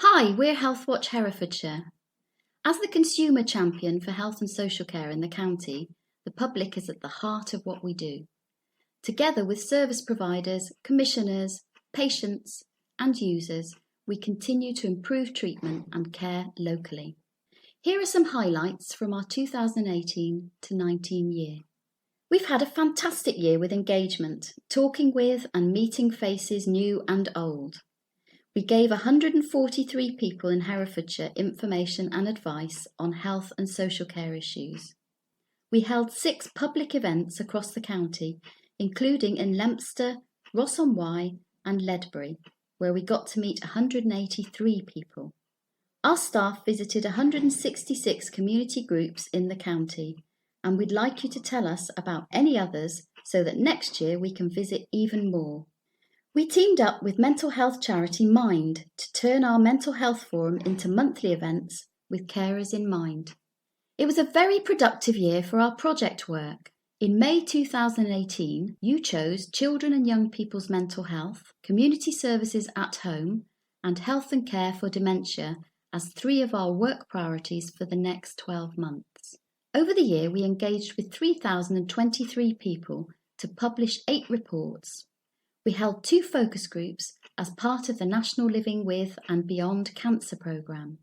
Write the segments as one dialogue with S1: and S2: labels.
S1: Hi, we're Healthwatch Herefordshire. As the consumer champion for health and social care in the county, the public is at the heart of what we do. Together with service providers, commissioners, patients and users, we continue to improve treatment and care locally. Here are some highlights from our 2018 to 19 year. We've had a fantastic year with engagement, talking with and meeting faces new and old. We gave 143 people in Herefordshire information and advice on health and social care issues. We held 6 public events across the county, including in Leinster, Ross-on-Wye and Ledbury, where we got to meet 183 people. Our staff visited 166 community groups in the county, and we'd like you to tell us about any others so that next year we can visit even more. We teamed up with mental health charity Mind to turn our mental health forum into monthly events with carers in mind. It was a very productive year for our project work. In May 2018, you chose Children and Young People's Mental Health, Community Services at Home, and Health and Care for Dementia as 3 of our work priorities for the next 12 months. Over the year, we engaged with 3,023 people to publish 8 reports. We held 2 focus groups as part of the National Living With and Beyond Cancer programme.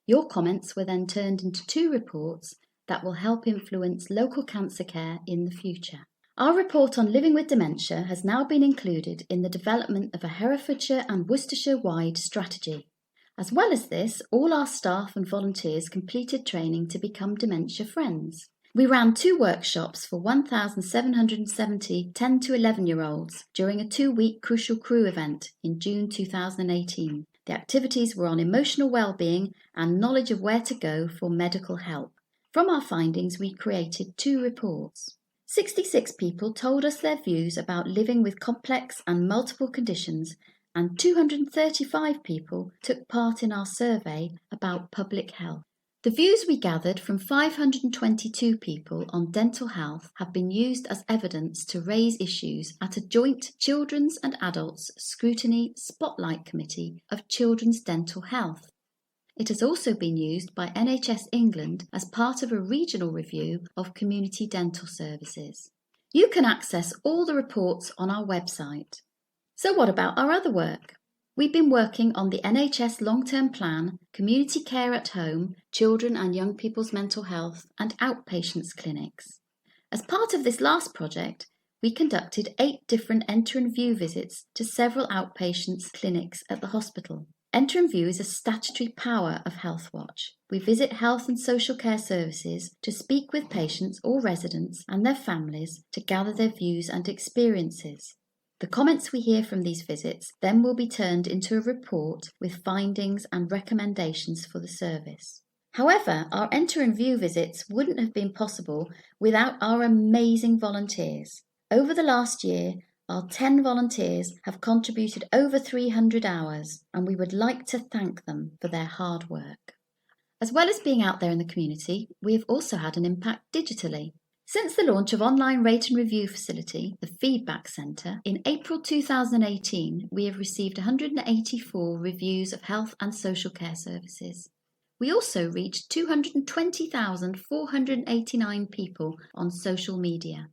S1: Your comments were then turned into 2 reports that will help influence local cancer care in the future. Our report on living with dementia has now been included in the development of a Herefordshire and Worcestershire-wide strategy. As well as this, all our staff and volunteers completed training to become dementia friends. We ran 2 workshops for 1,770 10 to 11-year-olds during a 2-week Crucial Crew event in June 2018. The activities were on emotional well-being and knowledge of where to go for medical help. From our findings, we created 2 reports. 66 people told us their views about living with complex and multiple conditions, and 235 people took part in our survey about public health. The views we gathered from 522 people on dental health have been used as evidence to raise issues at a joint Children's and Adults Scrutiny Spotlight Committee of Children's Dental Health. It has also been used by NHS England as part of a regional review of community dental services. You can access all the reports on our website. So what about our other work? We've been working on the NHS long-term plan, community care at home, children and young people's mental health and outpatients clinics. As part of this last project, we conducted 8 different enter and view visits to several outpatients clinics at the hospital. Enter and view is a statutory power of Healthwatch. We visit health and social care services to speak with patients or residents and their families to gather their views and experiences. The comments we hear from these visits then will be turned into a report with findings and recommendations for the service. However, our enter and view visits wouldn't have been possible without our amazing volunteers. Over the last year, our 10 volunteers have contributed over 300 hours, and we would like to thank them for their hard work. As well as being out there in the community, we have also had an impact digitally. Since the launch of online rate and review facility, the Feedback Centre, in April 2018, we have received 184 reviews of health and social care services. We also reached 220,489 people on social media.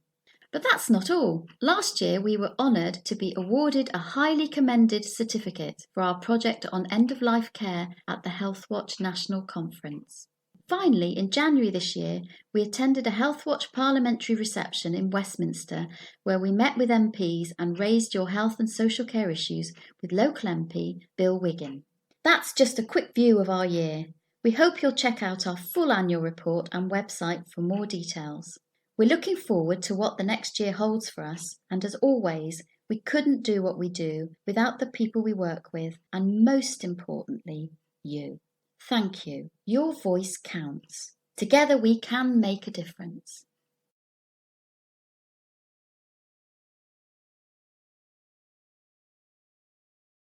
S1: But that's not all. Last year, we were honoured to be awarded a highly commended certificate for our project on end-of-life care at the Healthwatch National Conference. Finally, in January this year, we attended a Healthwatch parliamentary reception in Westminster where we met with MPs and raised your health and social care issues with local MP Bill Wiggin. That's just a quick view of our year. We hope you'll check out our full annual report and website for more details. We're looking forward to what the next year holds for us, and as always, we couldn't do what we do without the people we work with, and most importantly, you. Thank you. Your voice counts. Together we can make a difference.